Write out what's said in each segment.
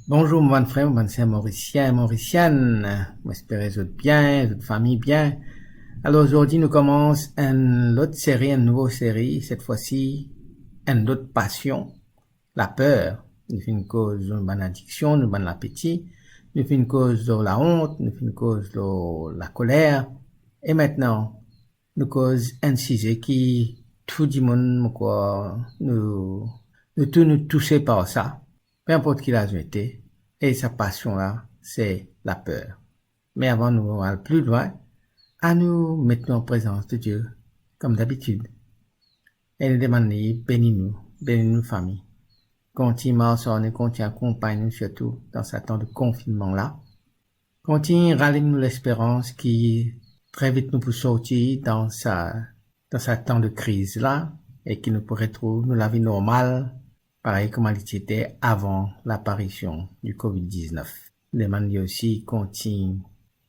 Bonjour, mon frère, mon sœur mauricien, mauricienne. J'espère que vous êtes bien, votre famille bien. Alors aujourd'hui, nous commençons une autre série, une nouvelle série. Cette fois-ci, une autre passion, la peur. Nous fait une cause de bonne addiction, de bon appétit. Nous fait une cause de la honte, nous fait une cause de la colère. Et maintenant, nous cause un sujet qui, tout le monde, quoi, nous touchés par ça. Peu importe qui l'a été. Et sa passion-là, c'est la peur. Mais avant de nous aller plus loin, à nous mettre en présence de Dieu, comme d'habitude. Et nous demander, bénis-nous, famille. Continue à nous, continue à accompagner nous surtout dans ce temps de confinement-là. Continue à rallumer nous l'espérance qui très vite nous peut sortir dans ce temps de crise-là et qui nous pourrait retrouver la vie normale, pareil comme elle était avant l'apparition du Covid-19. Demande aussi continue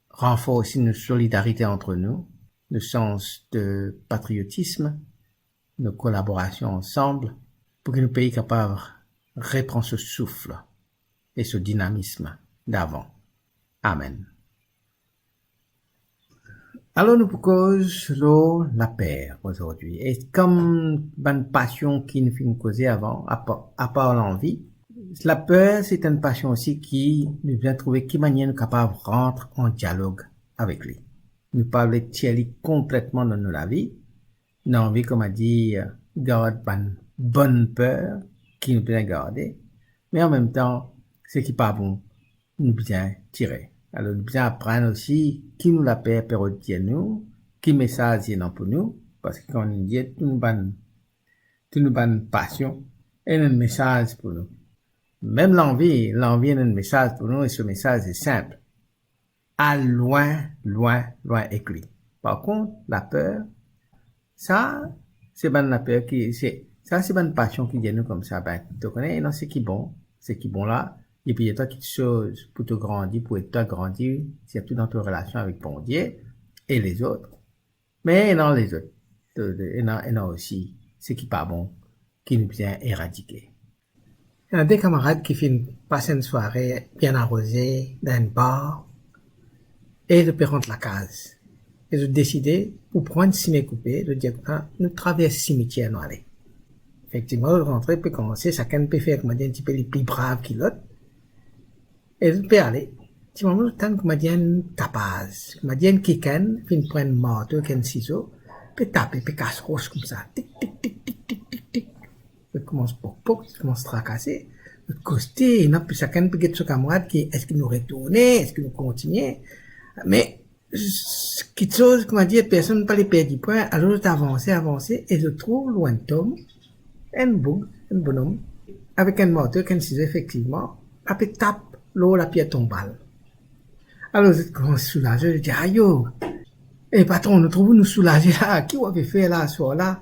renforcer notre solidarité entre nous, le sens de patriotisme, nos collaborations ensemble, pour que nos pays capables reprendre ce souffle et ce dynamisme d'avant. Amen. Alors nous proposons la paix aujourd'hui. Et comme une passion qui nous fait nous causer avant, à part l'envie, la peur, c'est une passion aussi qui nous vient trouver qui manière nous capable de rentrer en dialogue avec lui. Nous parler de Thierry complètement dans notre vie. Nous avons envie, comme a dit, garde une bonne peur qui nous bien garder. Mais en même temps, ce qui n'est pas bon, nous bien tirer. Alors, nous bien apprendre aussi qui nous la paix périodique nous, qui message est pour nous, parce que quand on dit tout nous ban passion, et un message pour nous. Même l'envie est un message pour nous, et ce message est simple. À loin écrit. Par contre, la peur, ça, c'est ben la peur c'est ben passion qui vient nous comme ça, ben, tu connais, non, c'est qui bon là, et puis il y a toi qui te choses pour te grandir, pour être toi grandir, surtout dans ta relation avec bon Dieu et les autres. Mais non, les autres, et non aussi, c'est qui pas bon, qui nous vient éradiquer. Il y a des camarades qui passent une soirée bien arrosée dans un bar, et de perdre la case. Et de décider, pour prendre ciné coupé, de dire, nous traversons cimetière, nous aller. Effectivement, le rentrer peut commencer, chacun peut faire, comme on dit, un petit peu les plus braves qui l'autre. Et je peux aller. Tu m'as dit, tant que m'a dit un tapage, m'a dit un kikan, puis une prendre marteau, un ciseau, peut taper, peut casser roche comme ça. Tic, tic, tic, tic, tic, tic, tic. Il commence poc, il commence à tracasser. De coster, et non, puis chacun peut dire son camarade qui, est-ce qu'il nous retournait, est-ce qu'il nous continuait. Mais, quelque chose, comme on dit, personne ne peut les perdre du point, alors avancer, et je trouve loin de Tom, un bonhomme, avec un marteau, un ciseau, effectivement, après tape l'eau, la pierre tombe balle. Alors, je commence à soulager, je dis, aïe, eh, patron, nous trouvons nous soulager là, qui avait fait là, ce soir-là?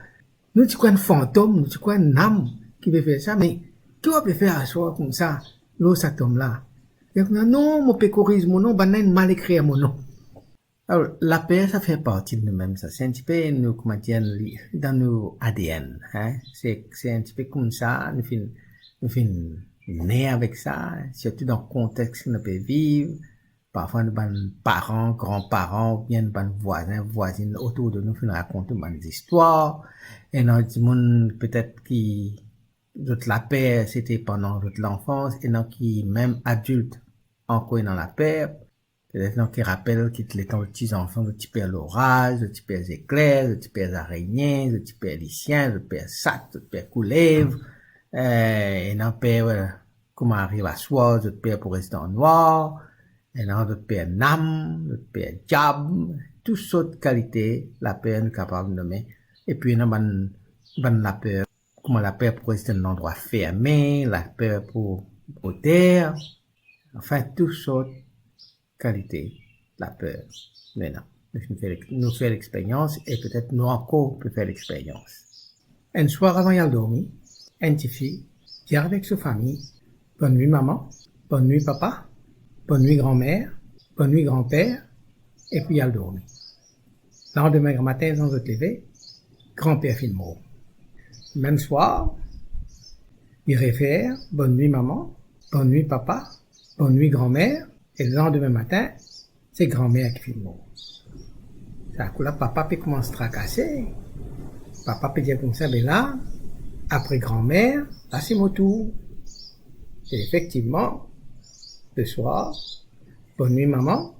Nous, tu quoi un fantôme, nous, tu quoi une âme qui veut faire ça, mais qui avait fait à soir comme ça, l'eau, ça tombe là? Et non, mon pécorise, mon nom, ben, mal écrit à mon nom. Alors, la paix, ça fait partie de nous-mêmes, ça. C'est un petit peu, nous, comment dire, dans nos ADN, hein. C'est un petit peu comme ça, nous finissons nés avec ça, surtout dans le contexte que nous pouvons vivre. Parfois, nous, parents, grands-parents, ou bien, nous, voisins, voisines autour de nous, nous racontent des histoires. Et dans le monde, peut-être qui, la paix, c'était pendant l'enfance, et dans qui, même adultes, encore dans la paix. Peut-être qui rappelle qu'il les temps de petits enfants, de petits pères l'orage, de petits pères éclairs, de petits pères araignées, de petits pères lyciens, de pères sacs, de pères couleuvres, et non père, comment arrive à soi, de père pour rester en noir, et non de père nam, de père diable, toutes sortes de qualités, la peur est capable de nommer. Et puis, non, la peur, comment la peur pour rester dans un endroit fermé, la peur pour terre, enfin, toutes sortes qualité, la peur. Mais non, nous faire l'expérience et peut-être nous encore peut faire l'expérience. Un soir avant d'y dormir, un petit fille dit avec sa famille, bonne nuit maman, bonne nuit papa, bonne nuit grand-mère, bonne nuit grand-père, et puis il dormir. Le lendemain matin, sans se lever, grand-père finit Même soir, il réfère, bonne nuit maman, bonne nuit papa, bonne nuit grand-mère, et le lendemain matin, c'est grand-mère qui fait le mot. Ça coup là, papa peut commencer à se tracasser. Papa peut dire comme ça, ben là, après grand-mère, là c'est mon tour. Et effectivement, le soir, bonne nuit maman,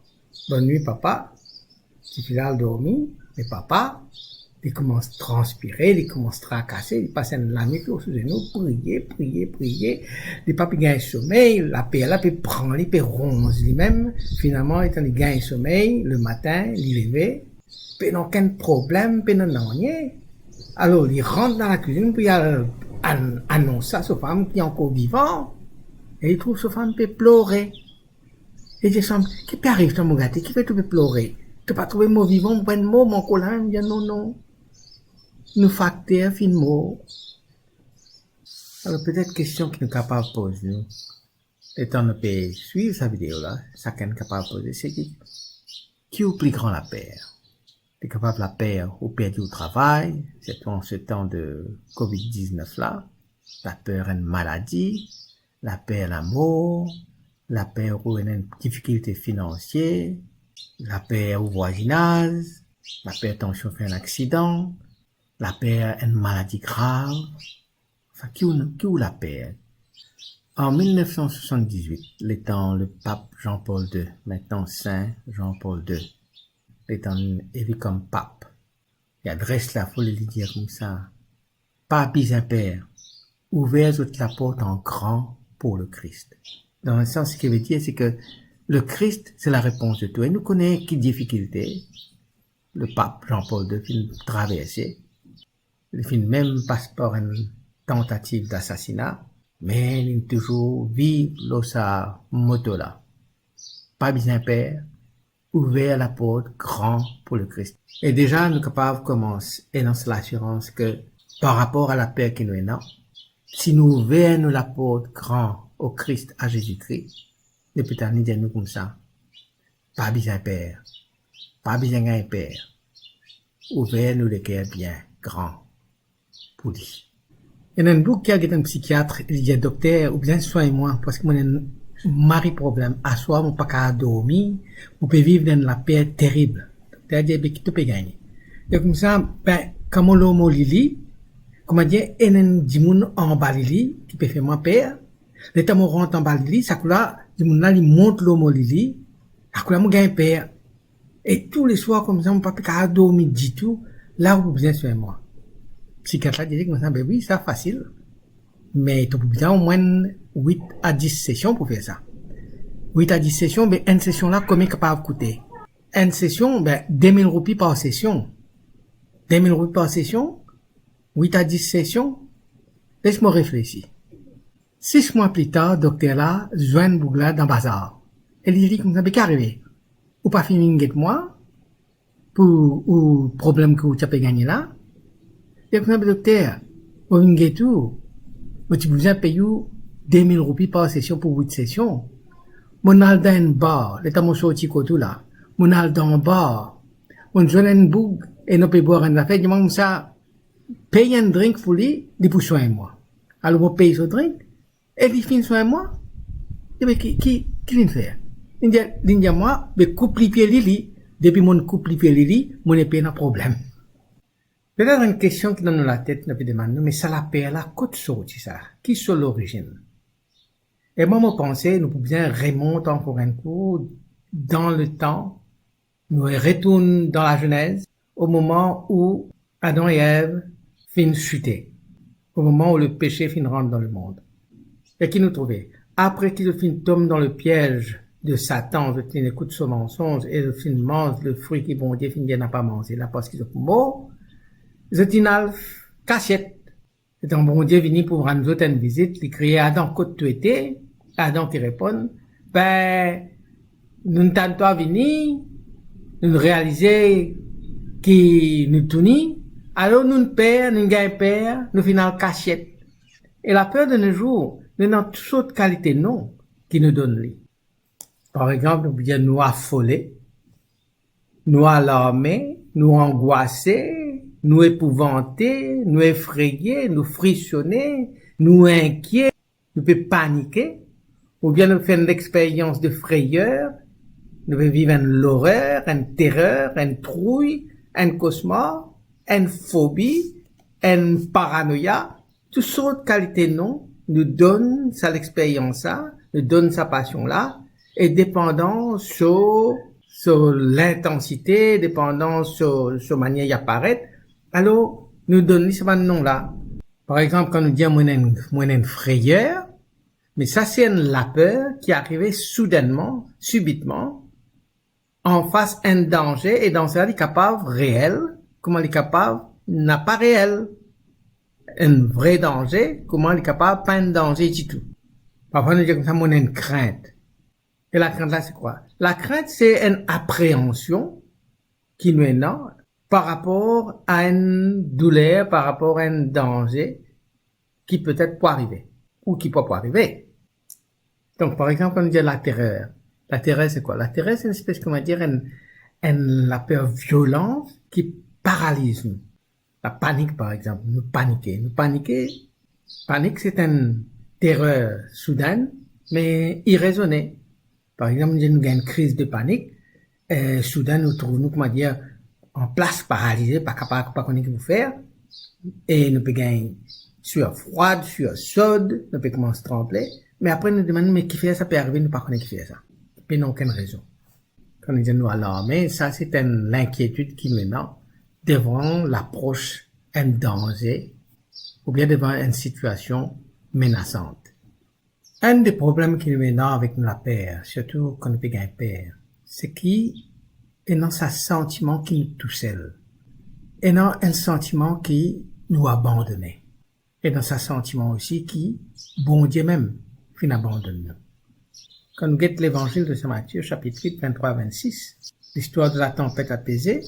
bonne nuit papa, petit Philal dormi, mais papa, il commence à transpirer, il commence à tracasser, il passe la nuit sous nous, prier, le papa gagne sommeil, la paix là, il prend, il peut ronze lui-même, finalement, il gagne sommeil, le matin, il levé, il n'a aucun problème, il n'a rien. Alors, il rentre dans la cuisine, puis il annonce à sa femme qui est encore vivante, et il trouve sa femme peut pleurer. Et il dit, qu'est-ce qui arrive, ton mon gâté, qui fait tout pleurer? Tu n'as pas trouvé mot vivant, bon mot, mon collant, il dit, non. Nous facteurs, fin mot. Alors, peut-être question que nous sommes capables de poser, nous. Étant nous peut suivre sa vidéo là, chacun est capable de poser, c'est qui est le plus grand la peur? Tu es capable de la peur ou perdu au travail, c'est en ce temps de COVID-19 là, la peur une maladie, la peur la mort, la peur ou une difficulté financière, la peur au voisinage, la peur ton chauffeur un accident, la peur une maladie grave. Enfin, qui ou la peur? En 1978, l'étant le pape Jean-Paul II, maintenant Saint Jean-Paul II, étant élu comme pape, il adresse la foule et lui dire comme ça, pas besoin père, ouvrez toute la porte en grand pour le Christ. Dans le sens, ce qu'il veut dire, c'est que le Christ, c'est la réponse de tout. Et nous connaissons quelle difficulté le pape Jean-Paul II finit traverser. Il finit même passe par une tentative d'assassinat, mais il toujours vivre dans sa moto là. Pas besoin père, ouvert la porte grand pour le Christ. Et déjà, nous sommes capables de commencer et dans l'assurance que par rapport à la paix qui nous est là, si nous ouvrons la porte grand au Christ, à Jésus-Christ, depuis tant de nous comme ça, pas besoin père, pas besoin d'un père, ouvrez nous le cœur bien grand pour lui. Il y a un bout qui a un psychiatre, il dit docteur, ou bien soigne-moi, parce que moi, mari problème, à soi, mon pas qu'à dormir, on peut vivre dans la paix terrible. C'est-à-dire, qui tu peux gagner. Et comme ça, ben, comme on l'homme lili, comme on dit, il y a un dimoun en bas lili, qui peut faire moins peur. L'état mon rentre en bas lili, ça coule là, dimoun là, il monte l'homme lili, ça coule là, mon gagne peur. Et tous les soirs, comme ça, mon pas qu'à dormir du tout, là, vous besoin sur moi. Psychiatre là, dit comme ça, ben oui, c'est facile. Mais tu as besoin au moins 8 à 10 sessions pour faire ça. 8 à 10 sessions, ben, une session là, combien capable de coûter? Une session, ben, 2000 roupies par session. 2000 roupies par session, 8 à 10 sessions. Laisse-moi réfléchir. 6 mois plus tard, docteur là, joint Bougla dans bazar. Elle dit, comme ça, ben, qu'arrivé? Ou pas fini une moi? Ou problème que tu as gagné là? Et comme ça, ben, docteur, ou une tout. Mais tu besoin payer 2000 roupies par session pour 8 sessions. Mon al dans un bar, l'état mon sorti kotou là. Mon al dans un bar. Mon joue un boug, et non peut boire un affaire, je m'en ça, paye un drink pour lui, il pour soigner moi. Alors, on paye ce drink, et il finit soigner moi. Et bien, qui vient faire? Il dit, moi, mais coupe les pieds lili, depuis mon coupe les pieds lili, mon épée n'a problème. Peut-être une question qui donne la tête, nous demande, mais ça la paix, la côte sortie, ça. Qui sont l'origine? Et moi, je pensais, nous pouvions remonter encore un coup dans le temps. Nous retournons dans la Genèse, au moment où Adam et Ève finissent chuter. Au moment où le péché finit rentre dans le monde. Et qui nous trouvait? Après qu'ils finissent tomber dans le piège de Satan, de finir écoute son mensonge, et de finir mange le fruit qui bon Dieu finit n'a pas mangé, là, parce qu'ils ont mort. Zetinal cachette. C'est un bon Dieu venu pour rendre nous une visite, il criait Adam, côte tu étais? Adam qui répond, ben, nous ne t'en pas venir, nous réaliser qui nous tourne, alors nous père, nous gagne père, nous final cachette. Et la peur de nos jours, nous avons toutes sortes de qualités non, qui nous donnent lui. Par exemple, nous pouvons nous affoler, nous alarmer, nous angoisser, nous épouvanter, nous effrayer, nous frissonner, nous inquiéter, nous peut paniquer, ou bien nous faisons l'expérience de frayeur, nous vivons l'horreur, une terreur, une trouille, un cauchemar, une phobie, une paranoïa, toutes sortes de qualités non, nous donnent ça l'expérience là, nous donnent sa passion là, et dépendant sur l'intensité, dépendant sur manière d'y apparaître, alors nous donnons ce nom là. Par exemple, quand nous disons moi une frayeur, mais ça c'est la peur qui est arrivée soudainement, subitement, en face d'un danger, et dans ça, il est capable réel, comment il est capable n'a pas réel. Un vrai danger, comment il est capable pas un danger du tout. Parfois, nous disons comme ça, on a une crainte. Et la crainte là, c'est quoi? La crainte, c'est une appréhension qui nous est non par rapport à une douleur, par rapport à un danger qui peut-être peut arriver, ou qui peut pas arriver. Donc, par exemple, on dit la terreur. La terreur, c'est quoi? La terreur, c'est une espèce, comment dire, la peur violente qui paralyse nous. La panique, par exemple, nous paniquer. Panique, c'est une terreur soudaine, mais irraisonnée. Par exemple, nous avons une crise de panique, soudain, nous trouvons, comment dire, en place, paralysé, pas capable, pas connaître ce faire, et nous pouvons gagner sueur froide, sueur chaude, nous pouvons commencer à trembler, mais après, nous demandons, mais qui fait ça, peut arriver, nous pas connaître qui fait ça. Puis, nous aucune raison. Quand nous disons nous alarmer, ça, c'est l'inquiétude qui nous met devant l'approche d'un danger, ou bien devant une situation menaçante. Un des problèmes qui nous met avec la peur, surtout quand nous payons peur, c'est qui est dans ce sentiment qui nous tout seul. Et dans un sentiment qui nous abandonne. Et dans ce sentiment aussi qui, bon Dieu même, fin abandonne nous. Quand nous guettons l'évangile de Saint Matthieu, chapitre 8, 23-26, l'histoire de la tempête apaisée,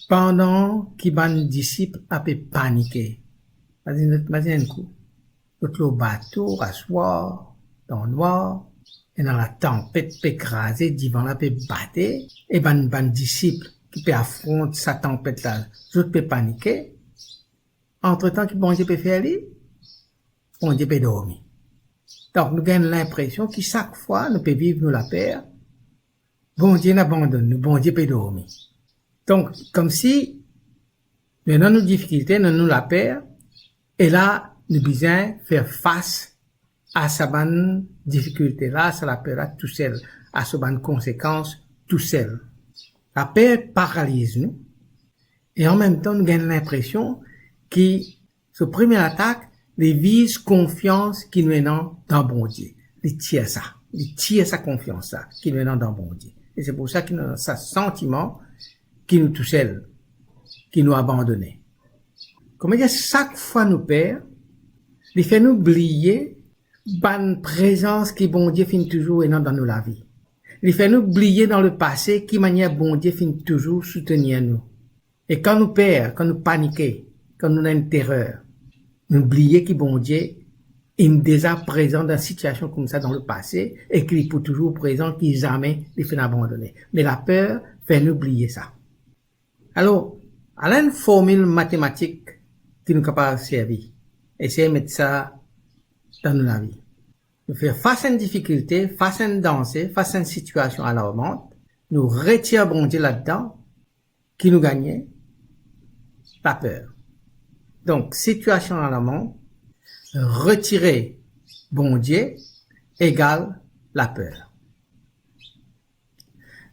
pendant que les disciples avaient paniqué. Vas-y un coup. L'autre au bateau, rasseoir, dans le noir, et dans la tempête peut écraser, divan là peut battre, et ban disciples qui peut affronter sa tempête là, l'autre peut paniquer. Entre temps, que bon Dieu peut faire lui, bon Dieu peut dormir. Donc, nous gagnons l'impression que chaque fois, nous pouvons vivre nous la paix, bon Dieu n'abandonne nous, bon Dieu peut dormir. Donc, comme si, nous avons nos difficultés, nous avons la paix, et là, nous devons faire face à sa bonne difficulté là, à la paix là, tout seul, à sa bonne conséquence, tout seul. La paix paralyse nous, et en même temps, nous gagnons l'impression que ce premier attaque, les vise confiance qui nous est dans bon Dieu. Les tire sa confiance ça, qui nous est dans bon Dieu. Et c'est pour ça qu'il nous a ce sentiment qui nous touche, qui nous abandonne. Comment dire, chaque fois nous perd, il fait nous oublier bonne présence qui bon Dieu finit toujours et non dans nous la vie. Il fait nous oublier dans le passé qui manière bon Dieu finit toujours soutenir nous. Et quand nous perd, quand nous paniquons, quand nous avons une terreur, nous oublions que bon Dieu est déjà présent dans une situation comme ça dans le passé et qu'il est pour toujours présent, qu'il jamais il fait abandonner. Mais la peur fait nous oublier ça. Alors, à une formule mathématique qui nous est capable de servir, essayez de mettre ça dans notre vie. Nous faire face à une difficulté, face à une danger, face à une situation alarmante, nous retirons bon Dieu là-dedans, qui nous gagnait la peur. Donc, situation alarmante, retirer bon Dieu égale la peur.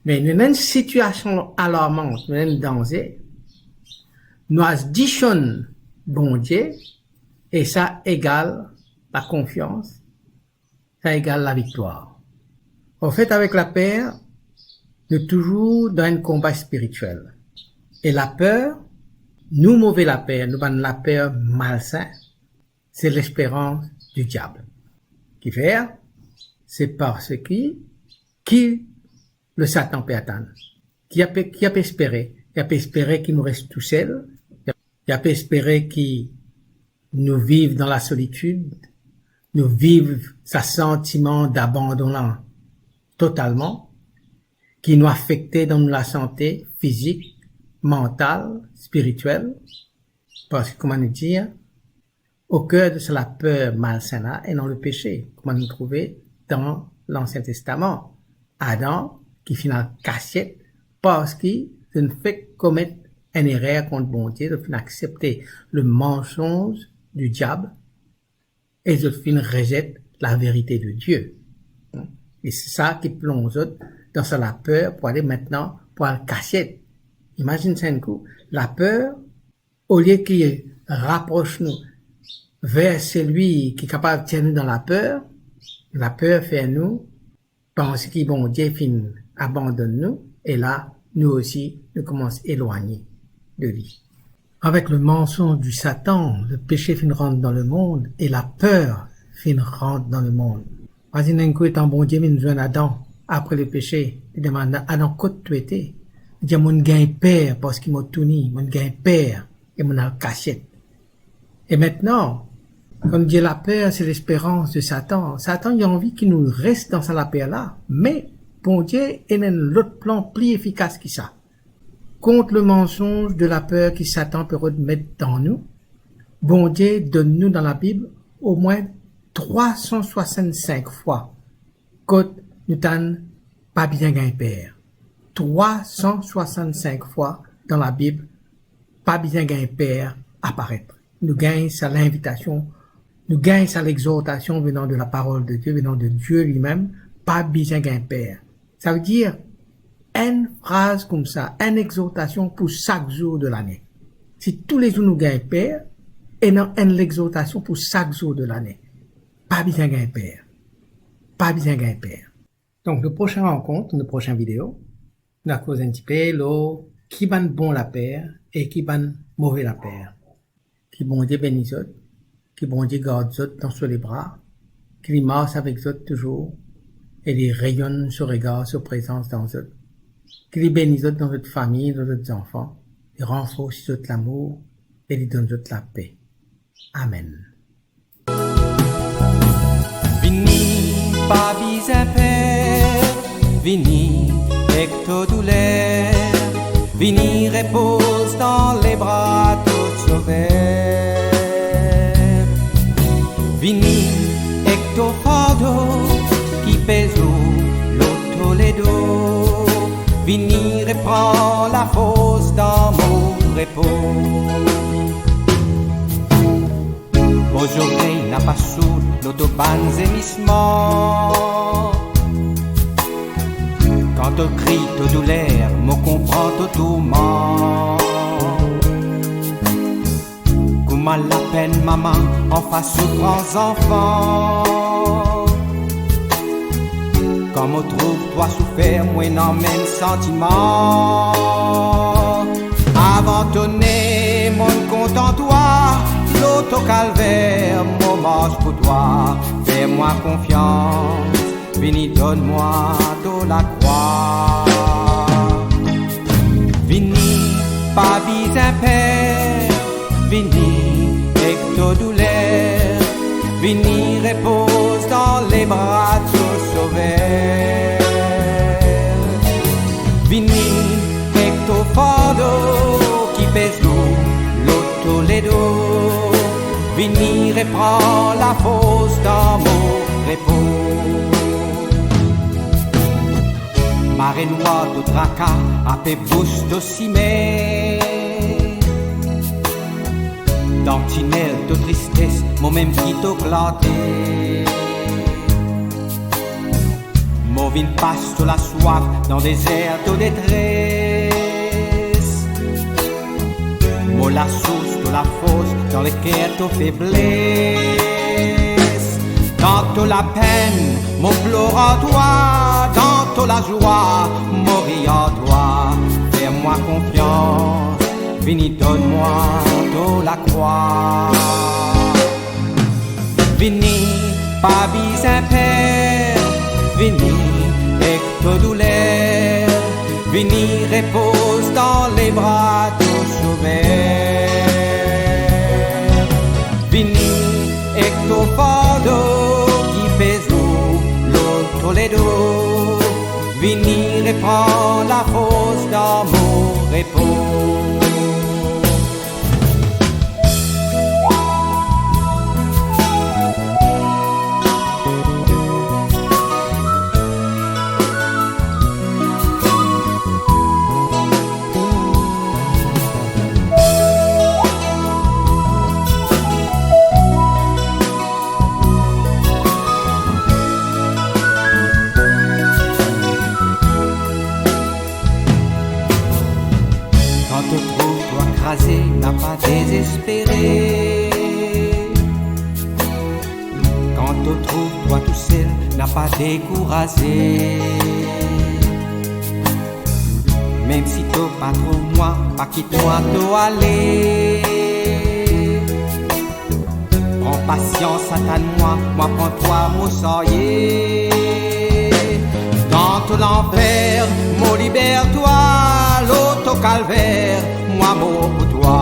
Mais nous avons une situation alarmante, nous avons un danger, nous additionnons bon Dieu, et ça égale la confiance, ça égale la victoire. En fait, avec la peur, nous sommes toujours dans un combat spirituel. Et la peur, nous mauvais la peur, nous avons la peur malsain, c'est l'espérance du diable. Qui fait, c'est parce qui le Satan peut attendre. Qui a espéré? Il a espéré qu'il nous reste tout seul. Il a espéré qu'il nous vive dans la solitude, nous vive ce sentiment d'abandon totalement, qui nous affectait dans la santé physique, mentale, spirituelle. Parce que, comment nous dire, au cœur de la peur malsaine et dans le péché, comment nous trouver dans l'Ancien Testament. Adam, qui finit en cachette, parce qu'il ne fait commettre une erreur contre bon Dieu, il accepter le mensonge du diable, et il rejette la vérité de Dieu. Et c'est ça qui plonge dans la peur pour aller maintenant pour la cachette. Imagine ça un coup. La peur, au lieu qu'il rapproche nous vers celui qui est capable de tenir nous dans la peur fait nous penser que bon Dieu abandonne nous, et là, nous aussi, nous commençons à éloigner de lui. Avec le mensonge du Satan, le péché rentre dans le monde, et la peur rentre dans le monde. Imagine un coup, étant bon Dieu, il nous Adam, après le péché, il demande à Adam, quoi tu étais? Il dit, mon gagne père, parce qu'il m'a tout ni, mon gagne père, et mon cachette. Et maintenant, comme dit la peur, c'est l'espérance de Satan. Satan, il a envie qu'il nous reste dans la peur là, mais bon Dieu, il a un autre plan plus efficace que ça. Contre le mensonge de la peur que Satan peut remettre dans nous, bon Dieu donne-nous dans la Bible au moins 365 fois que nous n'avons pas bien gagné père. 365 fois dans la Bible, pas bien gagné père apparaître. Nous gagnons ça l'invitation, nous gagnons ça l'exhortation venant de la parole de Dieu, venant de Dieu lui-même, pas bien gagné père. Ça veut dire une phrase comme ça, une exhortation pour chaque jour de l'année. Si tous les jours nous gagnons père, et non une exhortation pour chaque jour de l'année. Pas bien gagné père. Pas bien gagné père. Donc, le prochain rencontre, la prochaine vidéo, nous allons causer un petit peu qui ban bon la père et qui ban mauvais la père. Qui bon Dieu bénisse autres, qui bon Dieu garde autres dans sur les bras, qui marche avec autres toujours, et les rayonne sur regard, sur présence dans autres. Qui les bénisse autres dans votre famille, dans votre enfants, et renforce autres l'amour, et lui donne autres la paix. Amen. Vini, pas bizarre père, vini, avec ta douleur, vini, repose dans les bras tout sauveur. Vini, avec ton fardeau, qui pèse l'auto les dos, vini, reprends la fosse dans mon repos. Aujourd'hui n'a pas sous l'autobahn gémissement. Quand on crie de douleur, me comprend au tourment. Comment la peine maman en face aux grands enfants. Comme on trouve toi souffert, moi n'en même sentiment. Abandonné, mon compte en toi. L'auto calvaire, mon marche pour toi, fais-moi confiance, vini donne-moi de la croix. Vini, pas bizarre père, vini, avec ta douleur, vini, repose dans les bras de sauveur. Vini, avec ton fardeau qui pèse l'auto les dos. Vini, reprends la fosse dans mon repos. Marée noire de tracas, à paix bouche de cimé. Dantinelle de tristesse, mon même qui t'oclaté. Mauvine passe de la soif dans des airs de détresse. Mo la source de la fosse dans lesquelles t'as faiblesse. Dans la peine, mon pleure en toi. Dans la joie, mourir en toi. Fais-moi confiance, vini donne-moi de la croix. Vini, pas bizarre père, vini, avec ta douleur. Vini, repose dans les bras de sauveur. Vini, avec ton fardeau qui pèse l'auto les dos. Vini, reprends la fosse dans mon repos. désespéré. Quand tu trouves toi tout seul, n'a pas découragé. Même si t'as pas trop moi, pas quitte-moi t'as aller. Prends patience, attends-moi, moi prends-toi, mon soyer. Dans tout l'enfer, mon libère-toi, l'autre calvaire, moi mort pour toi,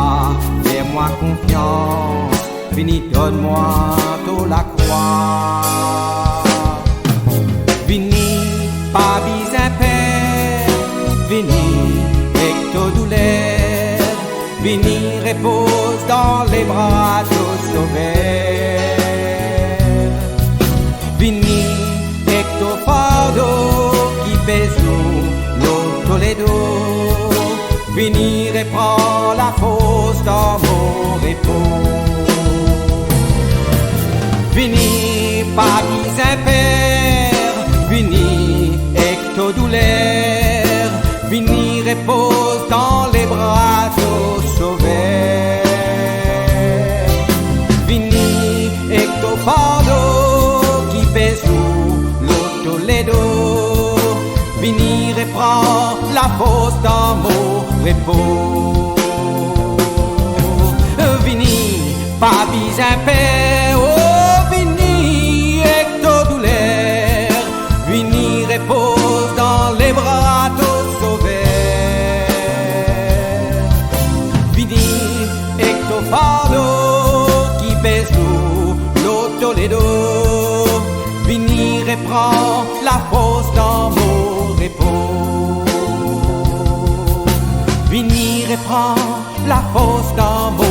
fais-moi confiance, vini donne-moi toute la croix. Vini, pas besoin père, vini, avec ta douleur, vini, repose dans les bras de sauveur. Vini, avec ton fardeau qui pèse l'eau Toledo. Vini, reprends la fosse dans mon repos. Vini, pas besoin père, vini, avec ta douleur. Vini, repose dans les bras de sauveur. Vini, avec ton fardeau qui pèse l'eau Toledo. Vini, reprends la fosse dans mon repos. Vini, pas besoin père, oh vini, avec ta douleur. Vini, repose dans les bras de sauveur. Vini, avec ton fardeau qui pèse l'eau Toledo. Vini, reprends la fosse dans mon repos. Vini, reprends la fosse dans mon